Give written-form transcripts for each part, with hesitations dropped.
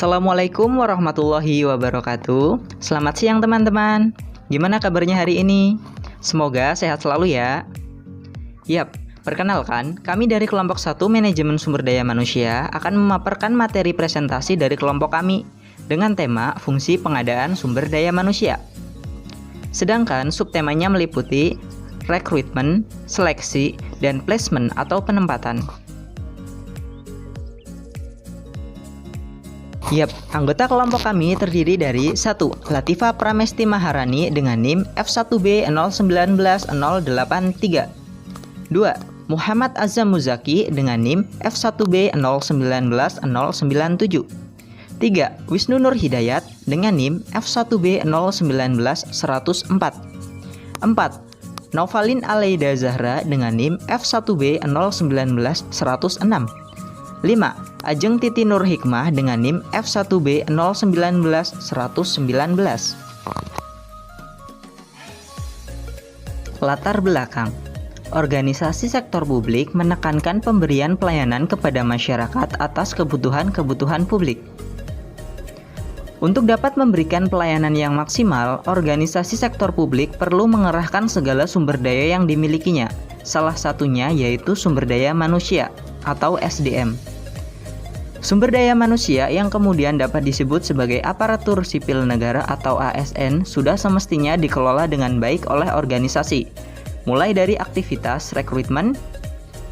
Assalamualaikum warahmatullahi wabarakatuh. Selamat siang teman-teman. Gimana kabarnya hari ini? Semoga sehat selalu ya. Yap, perkenalkan, kami dari kelompok 1 Manajemen Sumber Daya Manusia akan memaparkan materi presentasi dari kelompok kami dengan tema fungsi pengadaan sumber daya manusia. Sedangkan subtemanya meliputi rekrutmen, seleksi, dan placement atau penempatan. Yap, anggota kelompok kami terdiri dari 1. Latifah Pramesti Maharani dengan NIM F1B019083. 2. Muhammad Azam Muzaki dengan NIM F1B019097. 3. Wisnu Nur Hidayat dengan NIM F1B019104. 4. Novalin Aleida Zahra dengan NIM F1B019106. 5. Ajeng Titi Nur Hikmah dengan NIM F1B019119. Latar belakang. Organisasi sektor publik menekankan pemberian pelayanan kepada masyarakat atas kebutuhan-kebutuhan publik. Untuk dapat memberikan pelayanan yang maksimal, organisasi sektor publik perlu mengerahkan segala sumber daya yang dimilikinya. Salah satunya yaitu sumber daya manusia atau SDM. Sumber daya manusia yang kemudian dapat disebut sebagai aparatur sipil negara atau ASN sudah semestinya dikelola dengan baik oleh organisasi, mulai dari aktivitas rekrutmen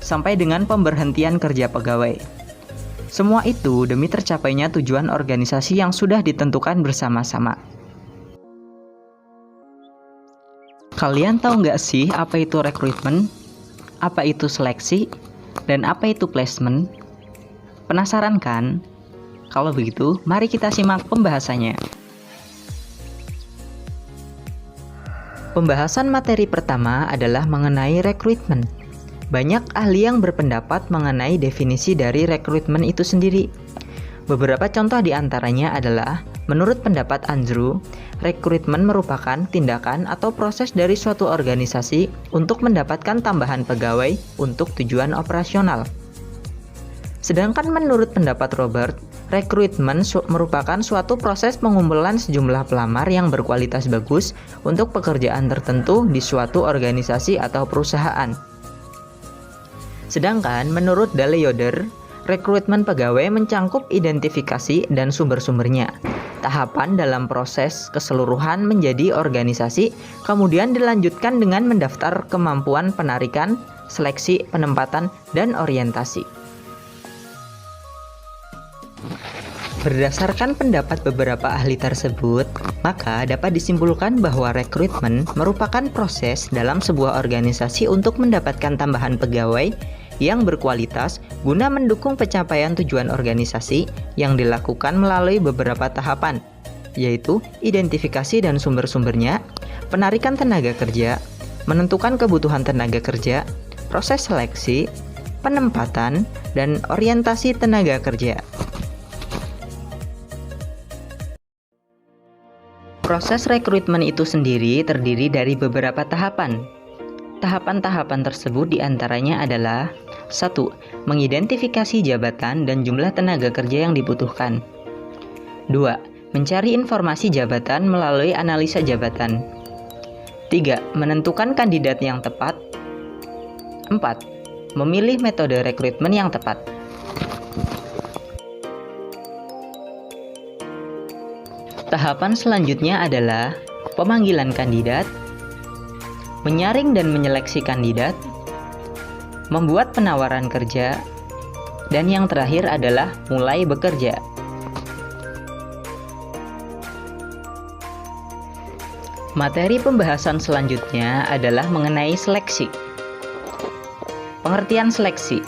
sampai dengan pemberhentian kerja pegawai. Semua itu demi tercapainya tujuan organisasi yang sudah ditentukan bersama-sama. Kalian tahu nggak sih apa itu rekrutmen, apa itu seleksi, dan apa itu placement? Penasaran kan? Kalau begitu, mari kita simak pembahasannya. Pembahasan materi pertama adalah mengenai rekrutmen. Banyak ahli yang berpendapat mengenai definisi dari rekrutmen itu sendiri. Beberapa contoh di antaranya adalah, menurut pendapat Andrew, rekrutmen merupakan tindakan atau proses dari suatu organisasi untuk mendapatkan tambahan pegawai untuk tujuan operasional. Sedangkan menurut pendapat Robert, rekrutmen merupakan suatu proses pengumpulan sejumlah pelamar yang berkualitas bagus untuk pekerjaan tertentu di suatu organisasi atau perusahaan. Sedangkan menurut Dale Yoder, rekrutmen pegawai mencangkup identifikasi dan sumber-sumbernya, tahapan dalam proses keseluruhan menjadi organisasi, kemudian dilanjutkan dengan mendaftar kemampuan penarikan, seleksi, penempatan, dan orientasi. Berdasarkan pendapat beberapa ahli tersebut, maka dapat disimpulkan bahwa rekrutmen merupakan proses dalam sebuah organisasi untuk mendapatkan tambahan pegawai yang berkualitas guna mendukung pencapaian tujuan organisasi yang dilakukan melalui beberapa tahapan, yaitu identifikasi dan sumber-sumbernya, penarikan tenaga kerja, menentukan kebutuhan tenaga kerja, proses seleksi, penempatan, dan orientasi tenaga kerja. Proses rekrutmen itu sendiri terdiri dari beberapa tahapan. Tahapan-tahapan tersebut diantaranya adalah 1. Mengidentifikasi jabatan dan jumlah tenaga kerja yang dibutuhkan. 2. Mencari informasi jabatan melalui analisa jabatan. 3. Menentukan kandidat yang tepat. 4. Memilih metode rekrutmen yang tepat. Tahapan selanjutnya adalah pemanggilan kandidat, menyaring dan menyeleksi kandidat, membuat penawaran kerja, dan yang terakhir adalah mulai bekerja. Materi pembahasan selanjutnya adalah mengenai seleksi. Pengertian seleksi.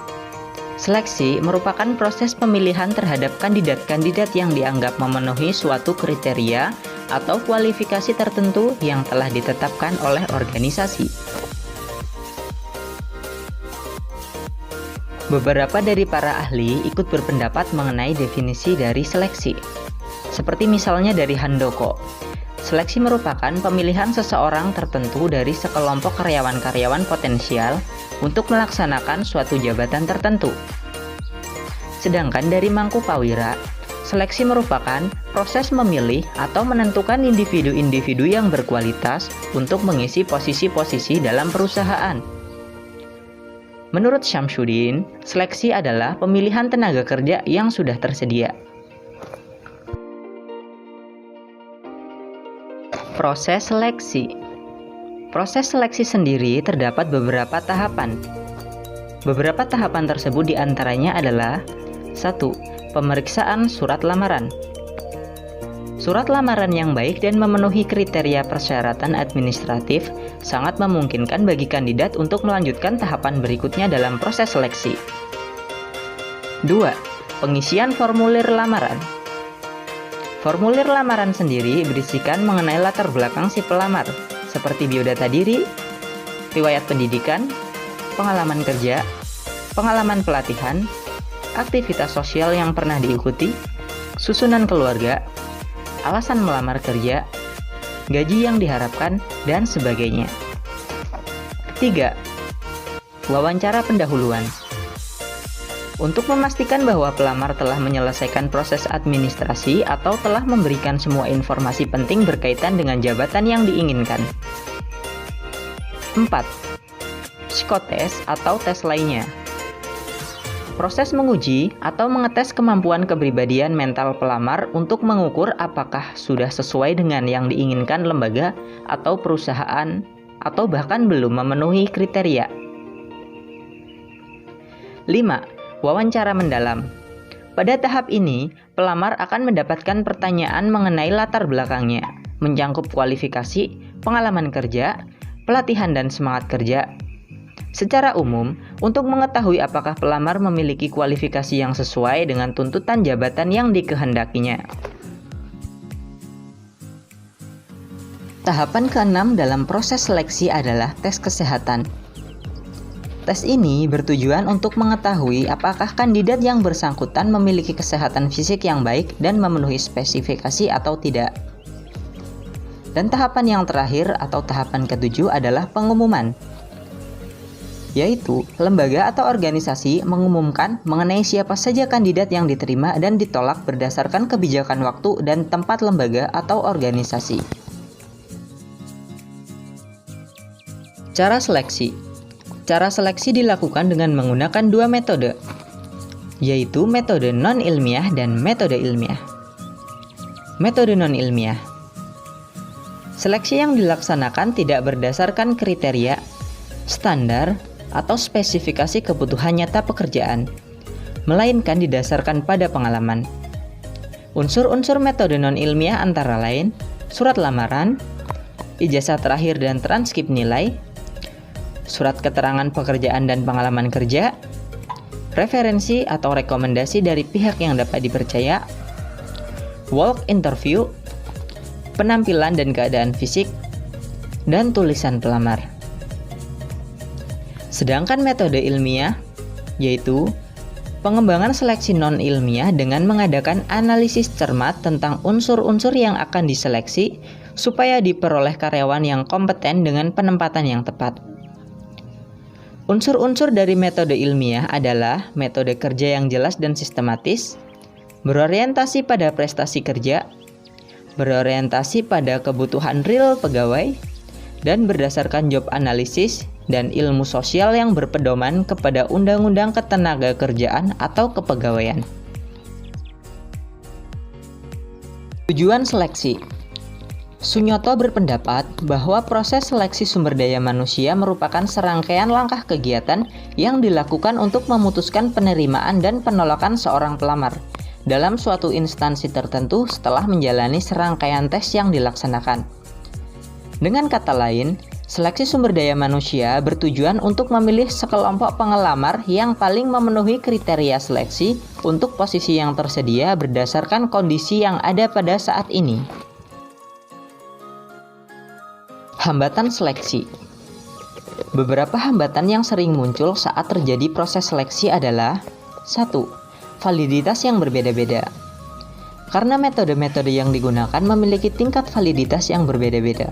Seleksi merupakan proses pemilihan terhadap kandidat-kandidat yang dianggap memenuhi suatu kriteria atau kualifikasi tertentu yang telah ditetapkan oleh organisasi. Beberapa dari para ahli ikut berpendapat mengenai definisi dari seleksi. Seperti misalnya dari Handoko. Seleksi merupakan pemilihan seseorang tertentu dari sekelompok karyawan-karyawan potensial untuk melaksanakan suatu jabatan tertentu. Sedangkan dari Mangku Pawira, Seleksi merupakan proses memilih atau menentukan individu-individu yang berkualitas untuk mengisi posisi-posisi dalam perusahaan. Menurut Syamsuddin, seleksi adalah pemilihan tenaga kerja yang sudah tersedia. Proses seleksi. Proses seleksi sendiri terdapat beberapa tahapan. Beberapa tahapan tersebut diantaranya adalah 1. Pemeriksaan surat lamaran. Surat lamaran yang baik dan memenuhi kriteria persyaratan administratif sangat memungkinkan bagi kandidat untuk melanjutkan tahapan berikutnya dalam proses seleksi. 2. Pengisian formulir lamaran. Formulir lamaran sendiri berisikan mengenai latar belakang si pelamar, seperti biodata diri, riwayat pendidikan, pengalaman kerja, pengalaman pelatihan, aktivitas sosial yang pernah diikuti, susunan keluarga, alasan melamar kerja, gaji yang diharapkan, dan sebagainya. 3. Wawancara pendahuluan. Untuk memastikan bahwa pelamar telah menyelesaikan proses administrasi atau telah memberikan semua informasi penting berkaitan dengan jabatan yang diinginkan. 4. Psikotes atau tes lainnya. Proses menguji atau mengetes kemampuan kepribadian mental pelamar untuk mengukur apakah sudah sesuai dengan yang diinginkan lembaga atau perusahaan atau bahkan belum memenuhi kriteria. 5. Wawancara mendalam. Pada tahap ini, pelamar akan mendapatkan pertanyaan mengenai latar belakangnya, mencangkup kualifikasi, pengalaman kerja, pelatihan dan semangat kerja. Secara umum, untuk mengetahui apakah pelamar memiliki kualifikasi yang sesuai dengan tuntutan jabatan yang dikehendakinya. Tahapan ke-6 dalam proses seleksi adalah tes kesehatan. Tes ini bertujuan untuk mengetahui apakah kandidat yang bersangkutan memiliki kesehatan fisik yang baik dan memenuhi spesifikasi atau tidak. Dan tahapan yang terakhir atau tahapan ke-7 adalah pengumuman, yaitu lembaga atau organisasi mengumumkan mengenai siapa saja kandidat yang diterima dan ditolak berdasarkan kebijakan waktu dan tempat lembaga atau organisasi. Cara seleksi. Cara seleksi dilakukan dengan menggunakan dua metode, yaitu metode non-ilmiah dan metode ilmiah. Metode non-ilmiah. Seleksi yang dilaksanakan tidak berdasarkan kriteria, standar, atau spesifikasi kebutuhan nyata pekerjaan, melainkan didasarkan pada pengalaman. Unsur-unsur metode non-ilmiah antara lain surat lamaran, ijazah terakhir dan transkrip nilai, surat keterangan pekerjaan dan pengalaman kerja, referensi atau rekomendasi dari pihak yang dapat dipercaya, walk interview, penampilan dan keadaan fisik, dan tulisan pelamar. Sedangkan metode ilmiah, yaitu pengembangan seleksi non-ilmiah dengan mengadakan analisis cermat tentang unsur-unsur yang akan diseleksi supaya diperoleh karyawan yang kompeten dengan penempatan yang tepat. Unsur-unsur dari metode ilmiah adalah metode kerja yang jelas dan sistematis, berorientasi pada prestasi kerja, berorientasi pada kebutuhan real pegawai, dan berdasarkan job analisis dan ilmu sosial yang berpedoman kepada Undang-Undang Ketenagakerjaan atau Kepegawaian. Tujuan seleksi. Sunyoto berpendapat bahwa proses seleksi sumber daya manusia merupakan serangkaian langkah kegiatan yang dilakukan untuk memutuskan penerimaan dan penolakan seorang pelamar dalam suatu instansi tertentu setelah menjalani serangkaian tes yang dilaksanakan. Dengan kata lain, seleksi sumber daya manusia bertujuan untuk memilih sekelompok pengelamar yang paling memenuhi kriteria seleksi untuk posisi yang tersedia berdasarkan kondisi yang ada pada saat ini. Hambatan seleksi. Beberapa hambatan yang sering muncul saat terjadi proses seleksi adalah 1. Validitas yang berbeda-beda. Karena metode-metode yang digunakan memiliki tingkat validitas yang berbeda-beda.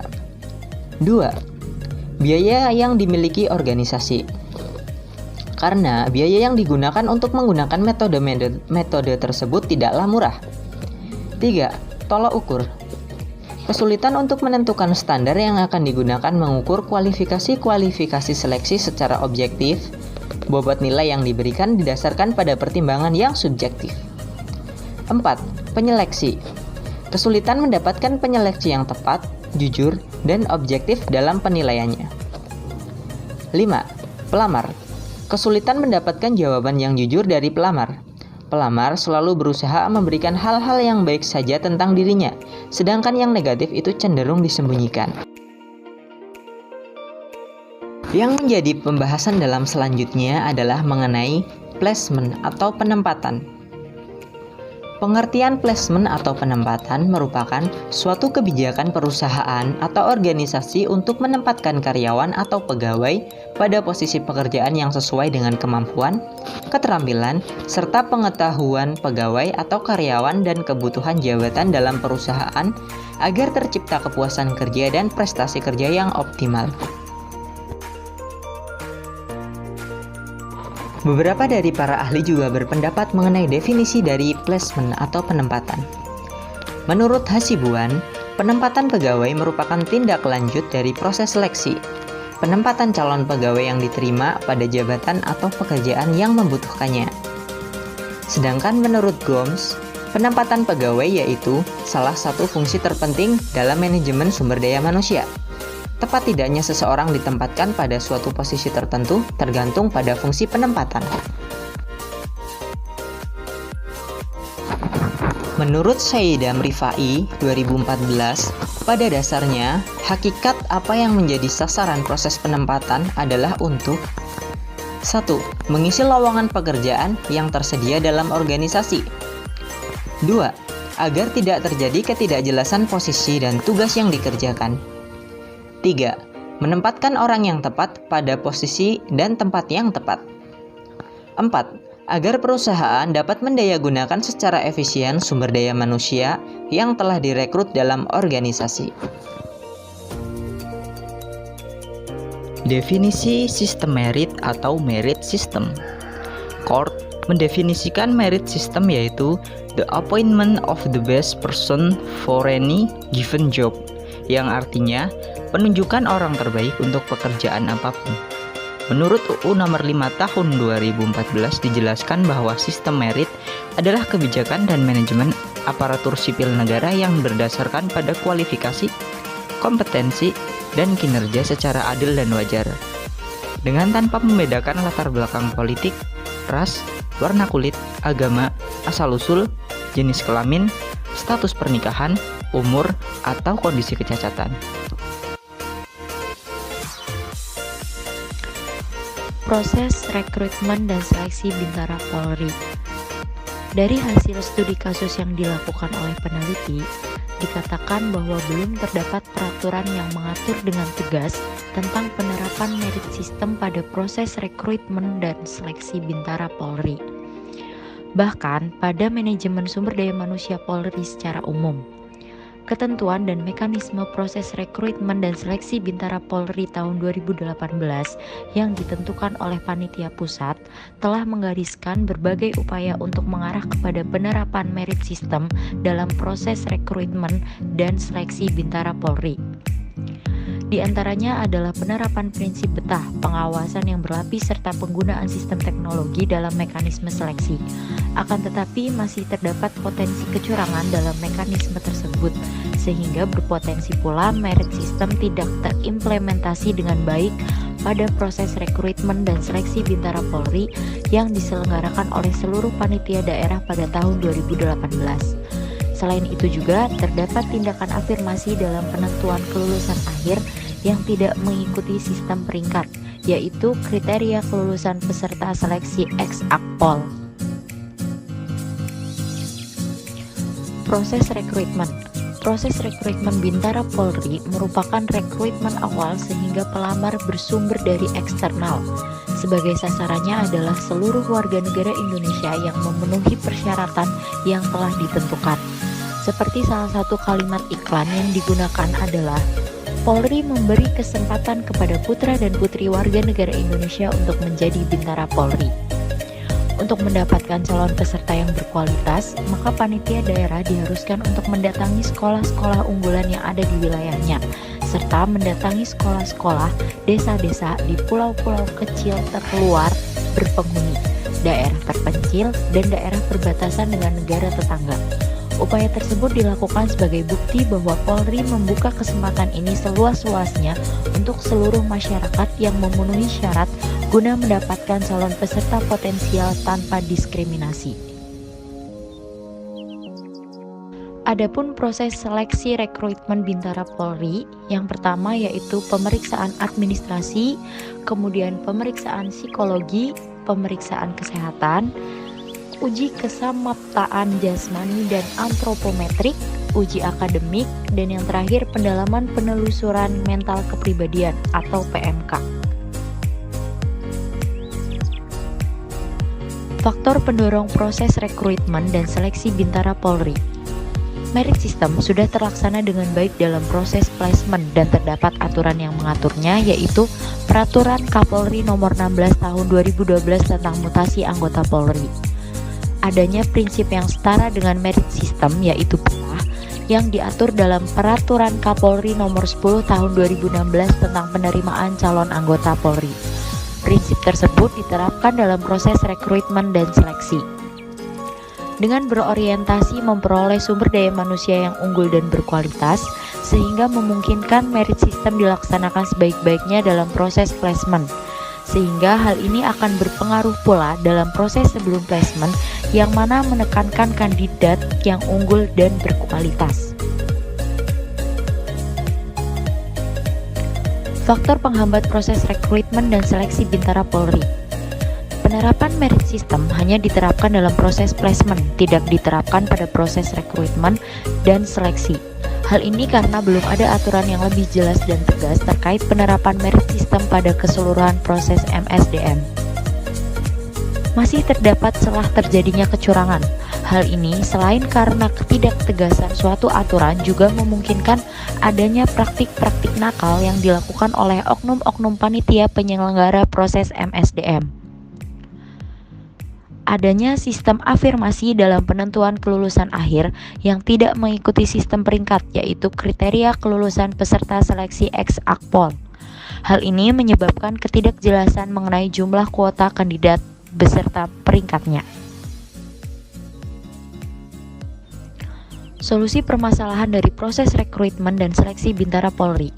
2. Biaya yang dimiliki organisasi. karena biaya yang digunakan untuk menggunakan metode tersebut tidaklah murah. 3. Tolak ukur. Kesulitan untuk menentukan standar yang akan digunakan mengukur kualifikasi seleksi secara objektif. Bobot nilai yang diberikan didasarkan pada pertimbangan yang subjektif. 4. Penyeleksi. Kesulitan mendapatkan penyeleksi yang tepat, jujur, dan objektif dalam penilaiannya. 5. Pelamar. Kesulitan mendapatkan jawaban yang jujur dari pelamar. Pelamar selalu berusaha memberikan hal-hal yang baik saja tentang dirinya, sedangkan yang negatif itu cenderung disembunyikan. Yang menjadi pembahasan dalam selanjutnya adalah mengenai placement atau penempatan. Pengertian placement atau penempatan merupakan suatu kebijakan perusahaan atau organisasi untuk menempatkan karyawan atau pegawai pada posisi pekerjaan yang sesuai dengan kemampuan, keterampilan, serta pengetahuan pegawai atau karyawan dan kebutuhan jabatan dalam perusahaan agar tercipta kepuasan kerja dan prestasi kerja yang optimal. Beberapa dari para ahli juga berpendapat mengenai definisi dari placement atau penempatan. Menurut Hasibuan, penempatan pegawai merupakan tindak lanjut dari proses seleksi. Penempatan calon pegawai yang diterima pada jabatan atau pekerjaan yang membutuhkannya. Sedangkan menurut Gomes, penempatan pegawai yaitu salah satu fungsi terpenting dalam manajemen sumber daya manusia. Tepat tidaknya seseorang ditempatkan pada suatu posisi tertentu tergantung pada fungsi penempatan. Menurut Syaidah Rifai 2014, pada dasarnya hakikat apa yang menjadi sasaran proses penempatan adalah untuk 1. Mengisi lowongan pekerjaan yang tersedia dalam organisasi. 2. Agar tidak terjadi ketidakjelasan posisi dan tugas yang dikerjakan. 3. Menempatkan orang yang tepat pada posisi dan tempat yang tepat. 4. Agar perusahaan dapat mendayagunakan secara efisien sumber daya manusia yang telah direkrut dalam organisasi. Definisi sistem merit atau merit system. Court mendefinisikan merit system yaitu the appointment of the best person for any given job, yang artinya penunjukan orang terbaik untuk pekerjaan apapun. Menurut UU Nomor 5 Tahun 2014 dijelaskan bahwa sistem merit adalah kebijakan dan manajemen aparatur sipil negara yang berdasarkan pada kualifikasi, kompetensi, dan kinerja secara adil dan wajar, dengan tanpa membedakan latar belakang politik, ras, warna kulit, agama, asal-usul, jenis kelamin, status pernikahan, umur, atau kondisi kecacatan. Proses rekrutmen dan seleksi Bintara Polri. Dari hasil studi kasus yang dilakukan oleh peneliti, dikatakan bahwa belum terdapat peraturan yang mengatur dengan tegas tentang penerapan merit system pada proses rekrutmen dan seleksi Bintara Polri. Bahkan pada manajemen sumber daya manusia Polri secara umum. Ketentuan dan mekanisme proses rekrutmen dan seleksi Bintara Polri tahun 2018 yang ditentukan oleh Panitia Pusat telah menggariskan berbagai upaya untuk mengarah kepada penerapan merit system dalam proses rekrutmen dan seleksi Bintara Polri. Di antaranya adalah penerapan prinsip betah, pengawasan yang berlapis serta penggunaan sistem teknologi dalam mekanisme seleksi. Akan tetapi masih terdapat potensi kecurangan dalam mekanisme tersebut, sehingga berpotensi pula merit system tidak terimplementasi dengan baik pada proses rekrutmen dan seleksi Bintara Polri yang diselenggarakan oleh seluruh panitia daerah pada tahun 2018. Selain itu juga terdapat tindakan afirmasi dalam penentuan kelulusan akhir yang tidak mengikuti sistem peringkat, yaitu kriteria kelulusan peserta seleksi ex Akpol. Proses rekrutmen. Proses rekrutmen Bintara Polri merupakan rekrutmen awal sehingga pelamar bersumber dari eksternal. Sebagai sasarannya adalah seluruh warga negara Indonesia yang memenuhi persyaratan yang telah ditentukan. Seperti salah satu kalimat iklan yang digunakan adalah Polri memberi kesempatan kepada putra dan putri warga negara Indonesia untuk menjadi bintara Polri. Untuk mendapatkan calon peserta yang berkualitas, maka panitia daerah diharuskan untuk mendatangi sekolah-sekolah unggulan yang ada di wilayahnya, serta mendatangi sekolah-sekolah, desa-desa di pulau-pulau kecil terluar berpenghuni, daerah terpencil, dan daerah perbatasan dengan negara tetangga. Upaya tersebut dilakukan sebagai bukti bahwa Polri membuka kesempatan ini seluas-luasnya untuk seluruh masyarakat yang memenuhi syarat guna mendapatkan calon peserta potensial tanpa diskriminasi. Adapun proses seleksi rekrutmen bintara Polri, yang pertama yaitu pemeriksaan administrasi, kemudian pemeriksaan psikologi, pemeriksaan kesehatan, uji kesamaptaan jasmani dan antropometrik, uji akademik, dan yang terakhir pendalaman penelusuran mental kepribadian atau PMK. Faktor pendorong proses rekrutmen dan seleksi bintara Polri. Merit system sudah terlaksana dengan baik dalam proses placement dan terdapat aturan yang mengaturnya, yaitu Peraturan Kapolri Nomor 16 Tahun 2012 tentang mutasi anggota Polri. Adanya prinsip yang setara dengan merit system, yaitu PERA, yang diatur dalam Peraturan Kapolri Nomor 10 Tahun 2016 tentang penerimaan calon anggota Polri. Prinsip tersebut diterapkan dalam proses rekrutmen dan seleksi. Dengan berorientasi memperoleh sumber daya manusia yang unggul dan berkualitas, sehingga memungkinkan merit system dilaksanakan sebaik-baiknya dalam proses placement. Sehingga hal ini akan berpengaruh pula dalam proses sebelum placement, yang mana menekankan kandidat yang unggul dan berkualitas. Faktor penghambat proses rekrutmen dan seleksi bintara Polri. Penerapan merit system hanya diterapkan dalam proses placement, tidak diterapkan pada proses rekrutmen dan seleksi. Hal ini karena belum ada aturan yang lebih jelas dan tegas terkait penerapan merit system pada keseluruhan proses MSDM. Masih terdapat celah terjadinya kecurangan. Hal ini selain karena ketidaktegasan suatu aturan juga memungkinkan adanya praktik-praktik nakal yang dilakukan oleh oknum-oknum panitia penyelenggara proses MSDM. Adanya sistem afirmasi dalam penentuan kelulusan akhir yang tidak mengikuti sistem peringkat, yaitu kriteria kelulusan peserta seleksi ex-akpol. Hal ini menyebabkan ketidakjelasan mengenai jumlah kuota kandidat beserta peringkatnya. Solusi permasalahan dari proses rekrutmen dan seleksi bintara Polri.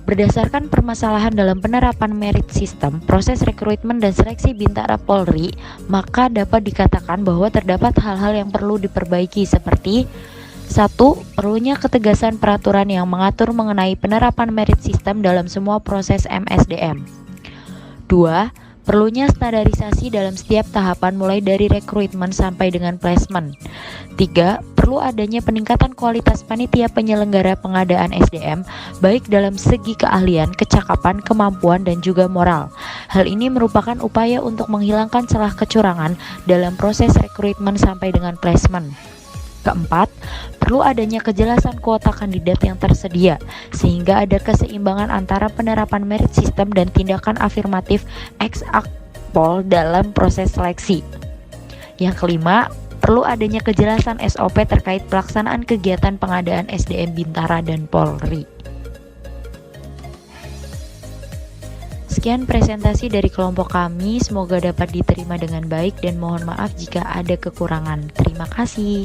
Berdasarkan permasalahan dalam penerapan merit system, proses rekrutmen dan seleksi bintara Polri, maka dapat dikatakan bahwa terdapat hal-hal yang perlu diperbaiki seperti 1. Perlunya ketegasan peraturan yang mengatur mengenai penerapan merit system dalam semua proses MSDM. 2. Perlunya standarisasi dalam setiap tahapan mulai dari rekrutmen sampai dengan placement. 3. Perlu adanya peningkatan kualitas panitia penyelenggara pengadaan SDM, baik dalam segi keahlian, kecakapan, kemampuan, dan juga moral. Hal ini merupakan upaya untuk menghilangkan celah kecurangan dalam proses rekrutmen sampai dengan placement. Keempat, perlu adanya kejelasan kuota kandidat yang tersedia, sehingga ada keseimbangan antara penerapan merit system dan tindakan afirmatif ex-akpol dalam proses seleksi. Yang kelima, perlu adanya kejelasan SOP terkait pelaksanaan kegiatan pengadaan SDM Bintara dan Polri. Sekian presentasi dari kelompok kami, semoga dapat diterima dengan baik dan mohon maaf jika ada kekurangan. Terima kasih.